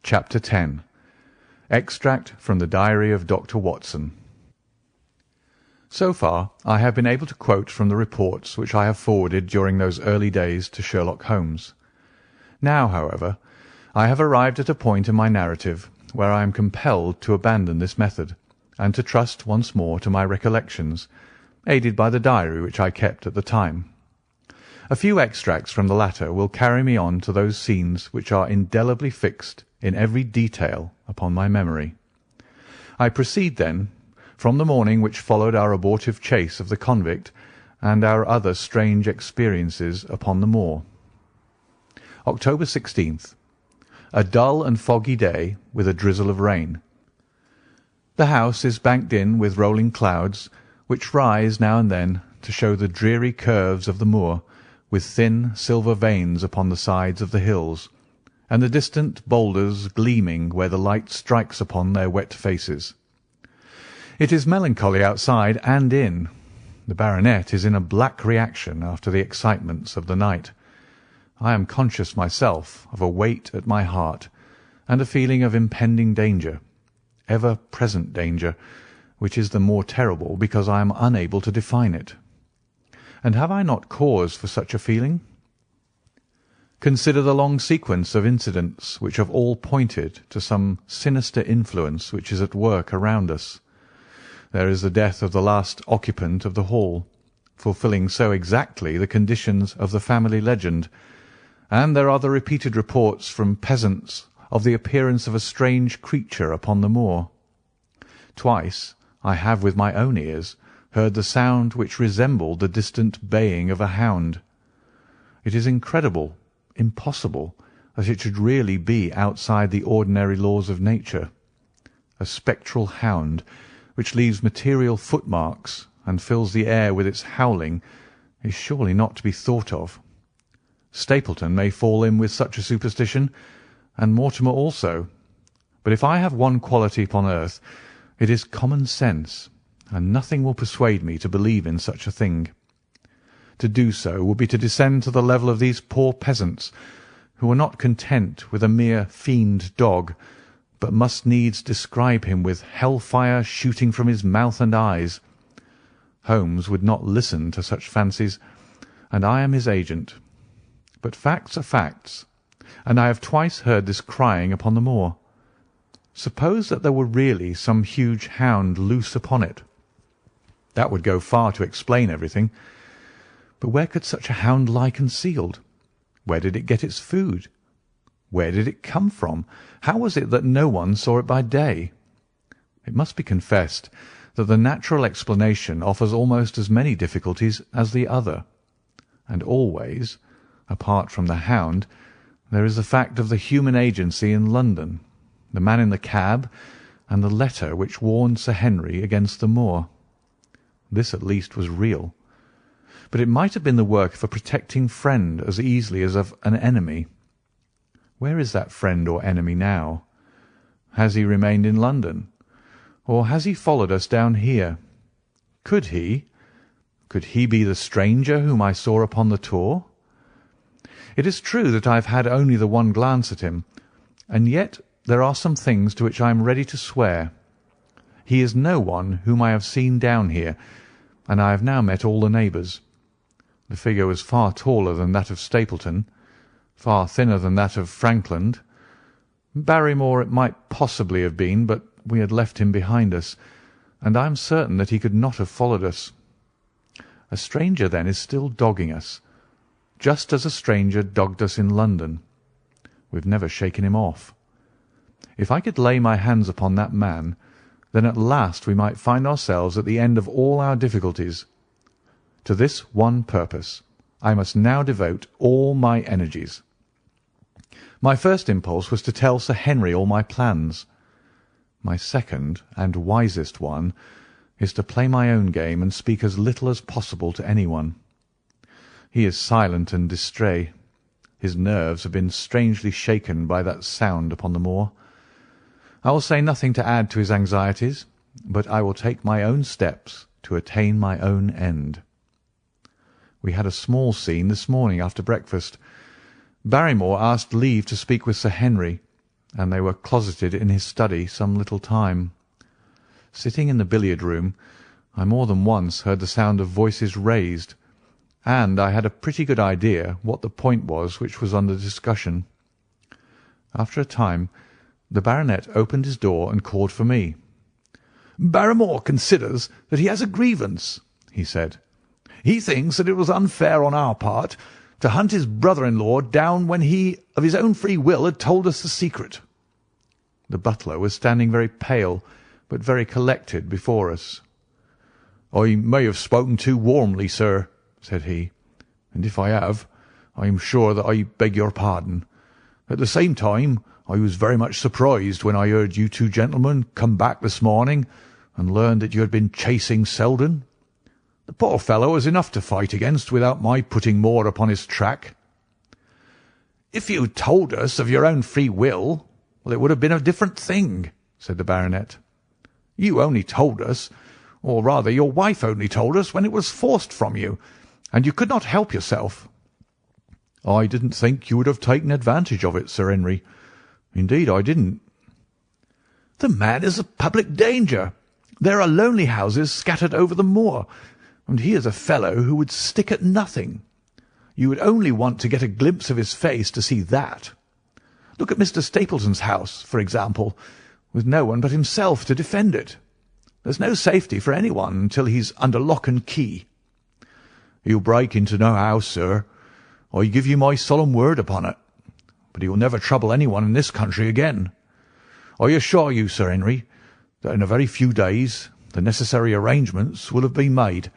Chapter 10. Extract from the Diary of Dr. Watson. So far I have been able to quote from the reports which I have forwarded during those early days to Sherlock Holmes. Now, however, I have arrived at a point in my narrative where I am compelled to abandon this method, and to trust once more to my recollections, aided by the diary which I kept at the time. A few extracts from the latter will carry me on to those scenes which are indelibly fixed in every detail upon my memory. I proceed, then, from the morning which followed our abortive chase of the convict and our other strange experiences upon the moor. October 16th. A dull and foggy day with a drizzle of rain. The house is banked in with rolling clouds, which rise now and then to show the dreary curves of the moor, with thin silver veins upon the sides of the hills, and the distant boulders gleaming where the light strikes upon their wet faces. It is melancholy outside and in. The baronet is in a black reaction after the excitements of the night. I am conscious myself of a weight at my heart, and a feeling of impending danger, ever-present danger, which is the more terrible because I am unable to define it. And have I not cause for such a feeling? Consider the long sequence of incidents which have all pointed to some sinister influence which is at work around us. There is the death of the last occupant of the hall, fulfilling so exactly the conditions of the family legend, and there are the repeated reports from peasants of the appearance of a strange creature upon the moor. Twice I have with my own ears heard the sound which resembled the distant baying of a hound. It is incredible, impossible, that it should really be outside the ordinary laws of nature. A spectral hound, which leaves material footmarks and fills the air with its howling, is surely not to be thought of. Stapleton may fall in with such a superstition, and Mortimer also. But if I have one quality upon earth, it is common sense, and nothing will persuade me to believe in such a thing. To do so would be to descend to the level of these poor peasants, who are not content with a mere fiend dog, but must needs describe him with hell-fire shooting from his mouth and eyes. Holmes would not listen to such fancies, and I am his agent. But facts are facts, and I have twice heard this crying upon the moor. Suppose that there were really some huge hound loose upon it. That would go far to explain everything. But where could such a hound lie concealed? Where did it get its food? Where did it come from? How was it that no one saw it by day? It must be confessed that the natural explanation offers almost as many difficulties as the other. And always, apart from the hound, there is the fact of the human agency in London, the man in the cab, and the letter which warned Sir Henry against the moor. This at least was real. But it might have been the work of a protecting friend as easily as of an enemy. Where is that friend or enemy now? Has he remained in London? Or has he followed us down here? Could he be the stranger whom I saw upon the tor? It is true that I have had only the one glance at him, and yet there are some things to which I am ready to swear. He is no one whom I have seen down here, and I have now met all the neighbours. The figure was far taller than that of Stapleton, far thinner than that of Frankland. Barrymore it might possibly have been, but we had left him behind us, and I am certain that he could not have followed us. A stranger, then, is still dogging us, just as a stranger dogged us in London. We have never shaken him off. If I could lay my hands upon that man, then at last we might find ourselves at the end of all our difficulties. To this one purpose I must now devote all my energies. My first impulse was to tell Sir Henry all my plans. My second and wisest one is to play my own game and speak as little as possible to anyone. He is silent and distrait. His nerves have been strangely shaken by that sound upon the moor. I will say nothing to add to his anxieties, but I will take my own steps to attain my own end. We had a small scene this morning after breakfast. Barrymore asked leave to speak with Sir Henry, and they were closeted in his study some little time. Sitting in the billiard-room, I more than once heard the sound of voices raised, and I had a pretty good idea what the point was which was under discussion. After a time, the baronet opened his door and called for me. "Barrymore considers that he has a grievance," he said. "He thinks that it was unfair on our part to hunt his brother-in-law down when he, of his own free will, had told us the secret." The butler was standing very pale, but very collected before us. "I may have spoken too warmly, sir," said he, "and if I have, I am sure that I beg your pardon. At the same time, I was very much surprised when I heard you two gentlemen come back this morning and learned that you had been chasing Selden. The poor fellow has enough to fight against without my putting more upon his track." "If you told us of your own free will, well, it would have been a different thing," said the baronet. "You only told us, or rather your wife only told us, when it was forced from you, and you could not help yourself." "I didn't think you would have taken advantage of it, Sir Henry. Indeed, I didn't." "The man is a public danger. There are lonely houses scattered over the moor, and he is a fellow who would stick at nothing. You would only want to get a glimpse of his face to see that. Look at Mr. Stapleton's house, for example, with no one but himself to defend it. There's no safety for anyone until he's under lock and key." "He'll break into no house, sir. I give you my solemn word upon it. But he will never trouble anyone in this country again. I assure you, Sir Henry, that in a very few days the necessary arrangements will have been made,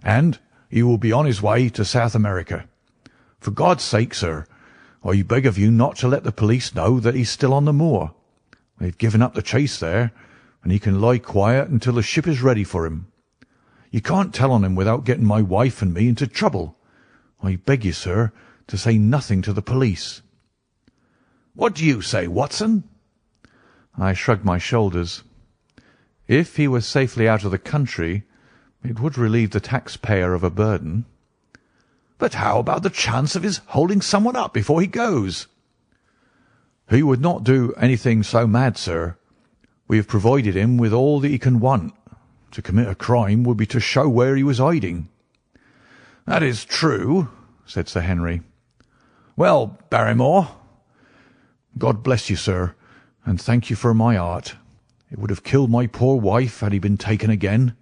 and he will be on his way to South America. For God's sake, sir, I beg of you not to let the police know that he's still on the moor. They've given up the chase there, and he can lie quiet until the ship is ready for him. You can't tell on him without getting my wife and me into trouble. I beg you, sir, to say nothing to the police." "What do you say, Watson?" I shrugged my shoulders. If he was safely out of the country, it would relieve the taxpayer of a burden. "But how about the chance of his holding someone up before he goes?" "He would not do anything so mad, sir. We have provided him with all that he can want. To commit a crime would be to show where he was hiding." "That is true," said Sir Henry. "Well, Barrymore?" "God bless you, sir, and thank you for my heart. It would have killed my poor wife had he been taken again."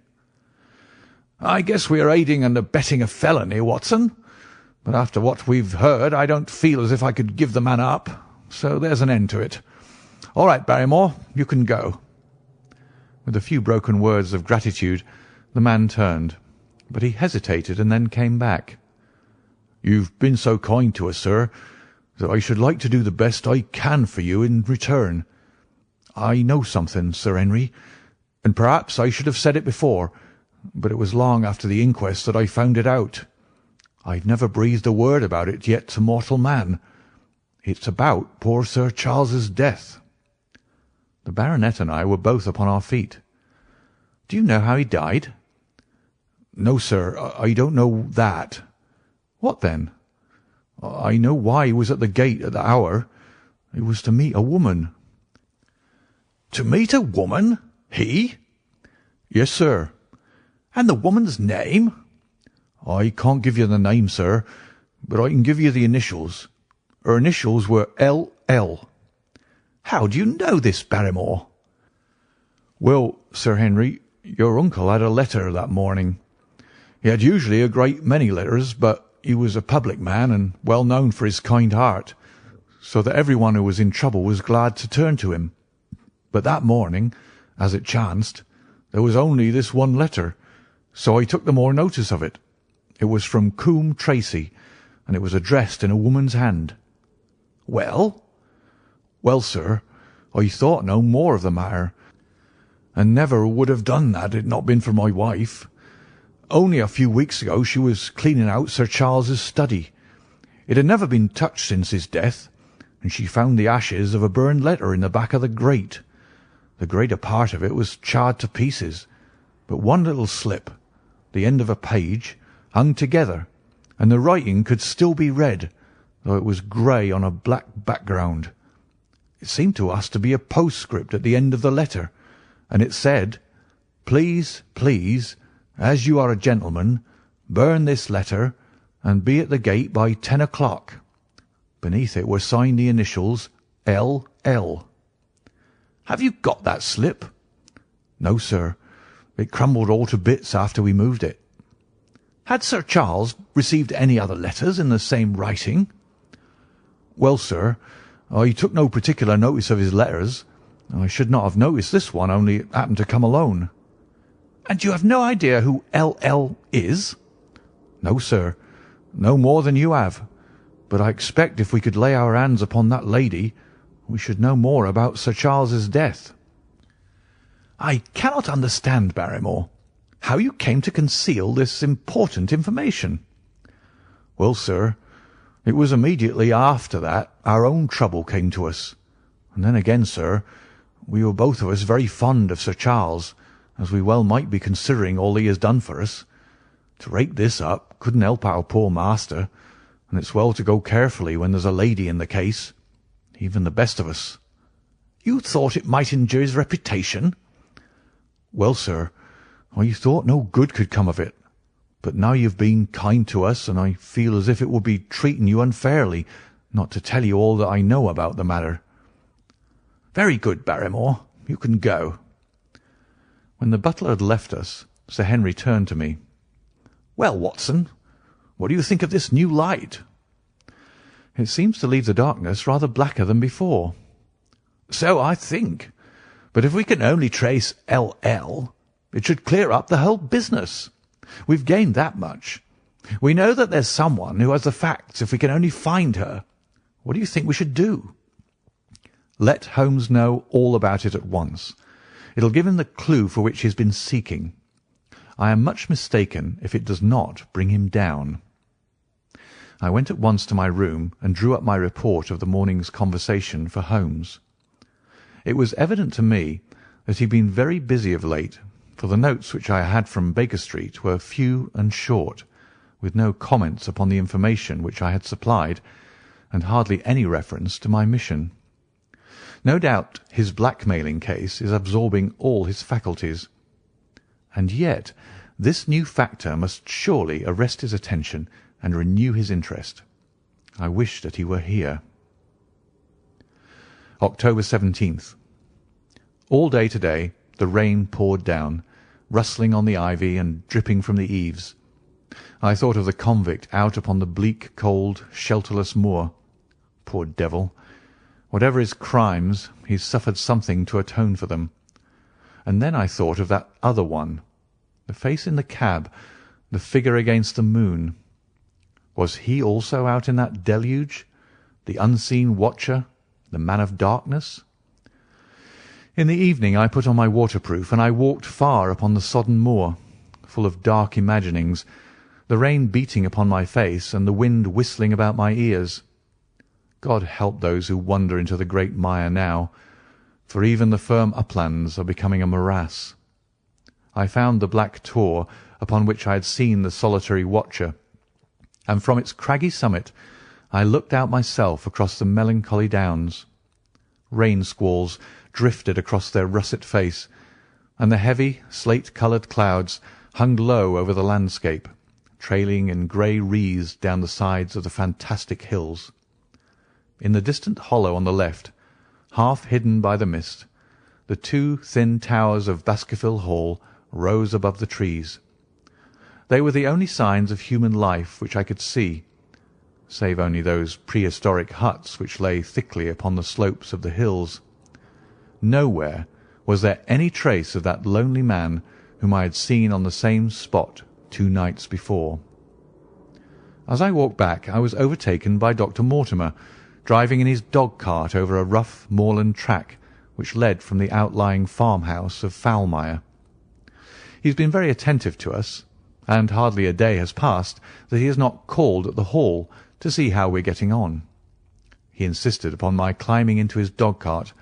"I guess we are aiding and abetting a felony, Watson. But after what we've heard, I don't feel as if I could give the man up. So there's an end to it. All right, Barrymore, you can go." With a few broken words of gratitude, the man turned, but he hesitated and then came back. "You've been so kind to us, sir, that I should like to do the best I can for you in return. I know something, Sir Henry, and perhaps I should have said it before, but it was long after the inquest that I found it out. I've never breathed a word about it yet to mortal man. It's about poor Sir Charles's death." The baronet and I were both upon our feet. "Do you know how he died?" "No, sir, I don't know that." "What then?" "I know why he was at the gate at the hour. It was to meet a woman." "To meet a woman? He?" "Yes, sir." "And the woman's name?" "I can't give you the name, sir, but I can give you the initials. Her initials were L.L." "How do you know this, Barrymore?" "Well, Sir Henry, your uncle had a letter that morning. He had usually a great many letters, but he was a public man and well known for his kind heart, so that everyone who was in trouble was glad to turn to him. But that morning, as it chanced, there was only this one letter, so I took the more notice of it. It was from Coombe Tracy, and it was addressed in a woman's hand." "Well?" "Well, sir, I thought no more of the matter, and never would have done that had it not been for my wife. Only a few weeks ago she was cleaning out Sir Charles's study. It had never been touched since his death, and she found the ashes of a burned letter in the back of the grate. The greater part of it was charred to pieces, but one little slip, the end of a page, hung together, and the writing could still be read, though it was grey on a black background. It seemed to us to be a postscript at the end of the letter, and it said, 'Please, please, as you are a gentleman, burn this letter and be at the gate by 10 o'clock. Beneath it were signed the initials L.L. Have you got that slip?' "No, sir. It crumbled all to bits after we moved it." "Had Sir Charles received any other letters in the same writing?" "Well, sir, I took no particular notice of his letters. I should not have noticed this one, only it happened to come alone." "And you have no idea who L.L. is?" "No, sir, no more than you have. But I expect if we could lay our hands upon that lady, we should know more about Sir Charles's death." "I cannot understand, Barrymore, how you came to conceal this important information." "Well, sir, it was immediately after that our own trouble came to us. And then again, sir, we were both of us very fond of Sir Charles, as we well might be considering all he has done for us. To rake this up couldn't help our poor master, and it's well to go carefully when there's a lady in the case, even the best of us." "You thought it might injure his reputation?" "Well, sir, I thought no good could come of it. But now you've been kind to us, and I feel as if it would be treating you unfairly not to tell you all that I know about the matter." "Very good, Barrymore. You can go." When the butler had left us, Sir Henry turned to me. "Well, Watson, what do you think of this new light?" "It seems to leave the darkness rather blacker than before." "So I think. But if we can only trace L.L., it should clear up the whole business. We've gained that much. We know that there's someone who has the facts if we can only find her. What do you think we should do?" "Let Holmes know all about it at once. It'll give him the clue for which he has been seeking. I am much mistaken if it does not bring him down." I went at once to my room and drew up my report of the morning's conversation for Holmes. It was evident to me that he had been very busy of late, for the notes which I had from Baker Street were few and short, with no comments upon the information which I had supplied, and hardly any reference to my mission. No doubt his blackmailing case is absorbing all his faculties. And yet this new factor must surely arrest his attention and renew his interest. I wish that he were here. October 17th. All day today the rain poured down, rustling on the ivy and dripping from the eaves. I thought of the convict out upon the bleak, cold, shelterless moor. Poor devil! Whatever his crimes, he's suffered something to atone for them. And then I thought of that other one, the face in the cab, the figure against the moon. Was he also out in that deluge, the unseen watcher, the man of darkness? In the evening I put on my waterproof, and I walked far upon the sodden moor, full of dark imaginings, the rain beating upon my face and the wind whistling about my ears. God help those who wander into the great mire now, for even the firm uplands are becoming a morass. I found the black tor upon which I had seen the solitary watcher, and from its craggy summit I looked out myself across the melancholy downs. Rain squalls drifted across their russet face, and the heavy slate-coloured clouds hung low over the landscape, trailing in grey wreaths down the sides of the fantastic hills. In the distant hollow on the left, half hidden by the mist, the two thin towers of Baskerville Hall rose above the trees. They were the only signs of human life which I could see, save only those prehistoric huts which lay thickly upon the slopes of the hills. Nowhere was there any trace of that lonely man whom I had seen on the same spot 2 nights before. As I walked back I was overtaken by Dr. Mortimer, driving in his dog-cart over a rough moorland track which led from the outlying farmhouse of Foulmire. He has been very attentive to us, and hardly a day has passed that he has not called at the Hall to see how we are getting on. He insisted upon my climbing into his dog-cart,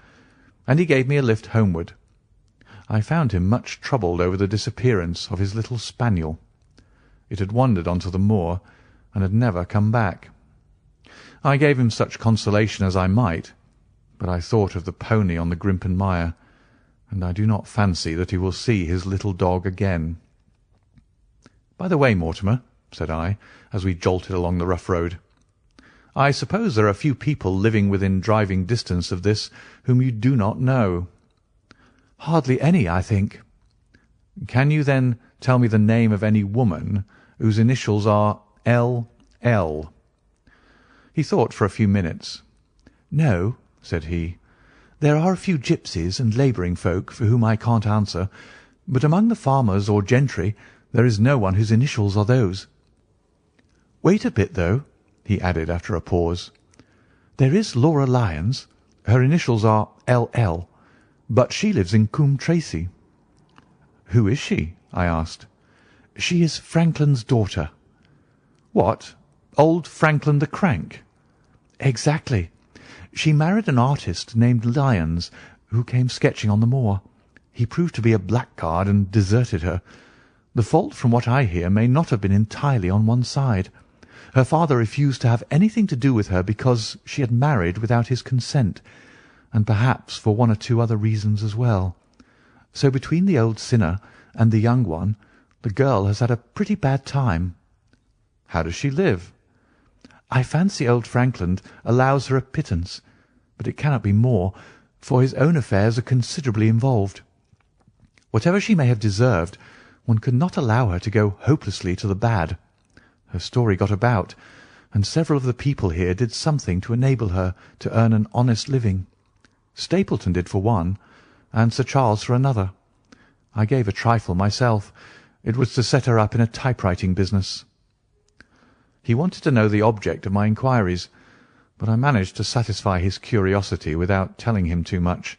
and he gave me a lift homeward. I found him much troubled over the disappearance of his little spaniel. It had wandered on to the moor, and had never come back. I gave him such consolation as I might, but I thought of the pony on the Grimpen Mire, and I do not fancy that he will see his little dog again. "By the way, Mortimer," said I, as we jolted along the rough road, "I suppose there are few people living within driving distance of this whom you do not know?" "Hardly any, I think." "Can you, then, tell me the name of any woman whose initials are L.L.?" He thought for a few minutes. "No," said he. "There are a few gipsies and labouring folk for whom I can't answer, but among the farmers or gentry there is no one whose initials are those. Wait a bit, though," he added after a pause. "There is Laura Lyons. Her initials are L.L., but she lives in Coombe Tracey." "Who is she?" I asked. "She is Franklin's daughter." "What, old Franklin the Crank?" "Exactly. She married an artist named Lyons, who came sketching on the moor. He proved to be a blackguard and deserted her. The fault, from what I hear, may not have been entirely on one side. Her father refused to have anything to do with her because she had married without his consent, and perhaps for one or two other reasons as well. So between the old sinner and the young one, the girl has had a pretty bad time." "How does she live?" "I fancy old Franklin allows her a pittance, but it cannot be more, for his own affairs are considerably involved. Whatever she may have deserved, one could not allow her to go hopelessly to the bad. Her story got about, and several of the people here did something to enable her to earn an honest living. Stapleton did for one, and Sir Charles for another. I gave a trifle myself. It was to set her up in a typewriting business." He wanted to know the object of my inquiries, but I managed to satisfy his curiosity without telling him too much,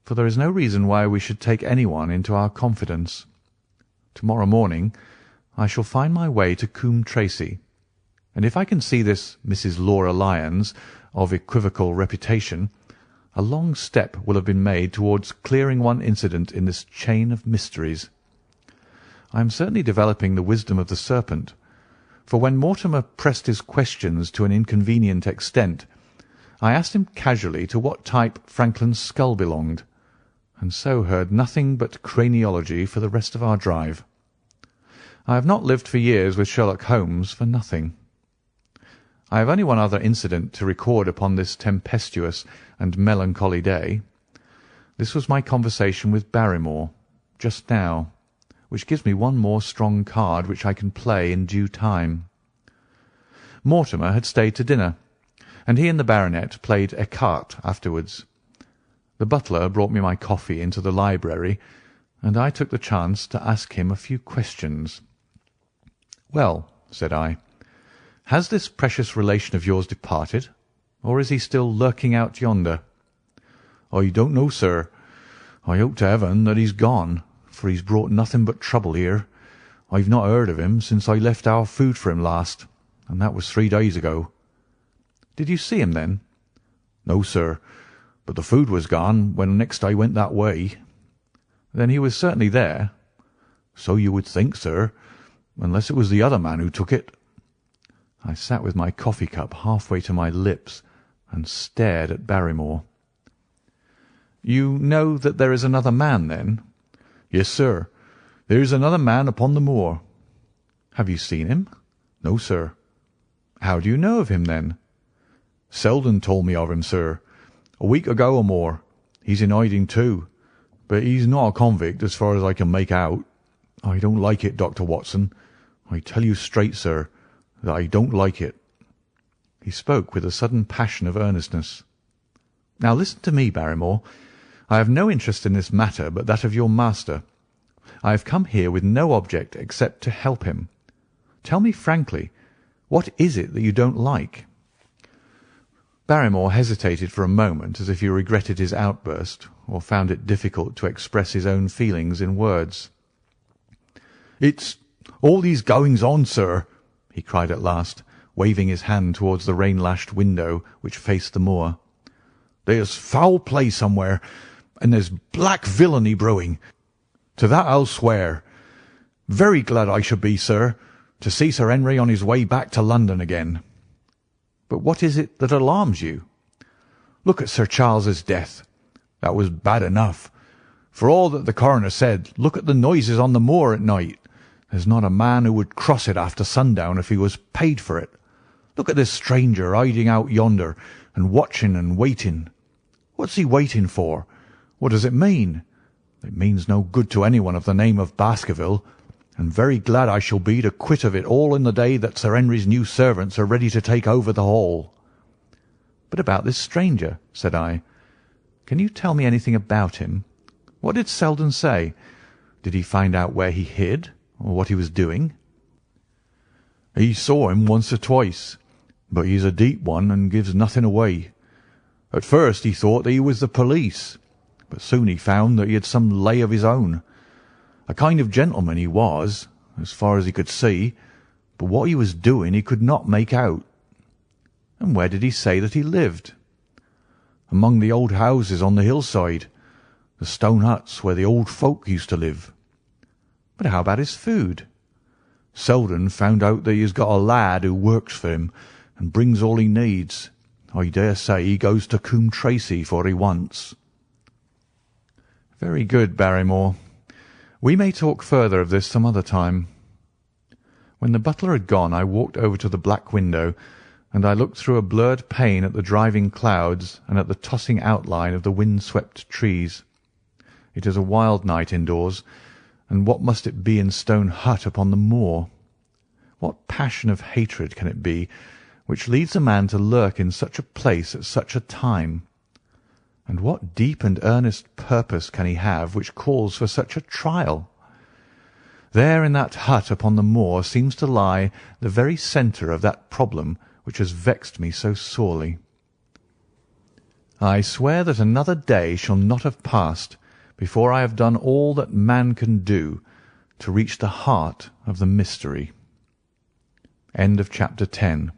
for there is no reason why we should take anyone into our confidence. Tomorrow morning I shall find my way to Coombe Tracey, and if I can see this Mrs. Laura Lyons, of equivocal reputation, a long step will have been made towards clearing one incident in this chain of mysteries. I am certainly developing the wisdom of the serpent, for when Mortimer pressed his questions to an inconvenient extent, I asked him casually to what type Franklin's skull belonged, and so heard nothing but craniology for the rest of our drive. I have not lived for years with Sherlock Holmes for nothing. I have only one other incident to record upon this tempestuous and melancholy day. This was my conversation with Barrymore just now, which gives me one more strong card which I can play in due time. Mortimer had stayed to dinner, and he and the baronet played écarté afterwards. The butler brought me my coffee into the library, and I took the chance to ask him a few questions. "Well," said I, "has this precious relation of yours departed, or is he still lurking out yonder?" "I don't know, sir. I hope to heaven that he's gone, for he's brought nothing but trouble here. I've not heard of him since I left our food for him last, and that was 3 days ago." "Did you see him then?" "No, sir, but the food was gone when next I went that way." "Then he was certainly there." "So you would think, sir, unless it was the other man who took it." I sat with my coffee cup halfway to my lips and stared at Barrymore. "You know that there is another man, then?" "Yes, sir. There is another man upon the moor." "Have you seen him?" "No, sir." "How do you know of him, then?" "Selden told me of him, sir, a week ago or more. He's in hiding too, but he's not a convict as far as I can make out. I don't like it, Dr. Watson. I tell you straight, sir, that I don't like it." He spoke with a sudden passion of earnestness. "Now listen to me, Barrymore. I have no interest in this matter but that of your master. I have come here with no object except to help him. Tell me frankly, what is it that you don't like?" Barrymore hesitated for a moment, as if he regretted his outburst, or found it difficult to express his own feelings in words. "It's all these goings-on, sir," he cried at last, waving his hand towards the rain-lashed window which faced the moor. "There's foul play somewhere, and there's black villainy brewing. To that I'll swear. Very glad I should be, sir, to see Sir Henry on his way back to London again." "But what is it that alarms you?" Look at Sir Charles's death. That was bad enough. For all that the coroner said, look at the noises on the moor at night. There's not a man who would cross it after sundown if he was paid for it. Look at this stranger hiding out yonder and watching and waiting. What's he waiting for? What does it mean? It means no good to anyone of the name of Baskerville, and very glad I shall be to quit of it all in the day that Sir Henry's new servants are ready to take over the hall." "But about this stranger," said I. "Can you tell me anything about him? What did Selden say? Did he find out where he hid, or what he was doing?" "He saw him once or twice, but he's a deep one and gives nothing away. At first he thought that he was the police, but soon he found that he had some lay of his own. A kind of gentleman he was, as far as he could see, but what he was doing he could not make out." "And where did he say that he lived?" "Among the old houses on the hillside, the stone huts where the old folk used to live." "But how about his food?" "Selden found out that he has got a lad who works for him and brings all he needs. I dare say he goes to Coombe Tracey for what he wants." "Very good, Barrymore. We may talk further of this some other time." When the butler had gone, I walked over to the black window, and I looked through a blurred pane at the driving clouds and at the tossing outline of the wind-swept trees. It is a wild night indoors, and what must it be in Stone Hut upon the moor? What passion of hatred can it be which leads a man to lurk in such a place at such a time? And what deep and earnest purpose can he have which calls for such a trial? There in that hut upon the moor seems to lie the very centre of that problem which has vexed me so sorely. I swear that another day shall not have passed before I have done all that man can do to reach the heart of the mystery. End of chapter 10.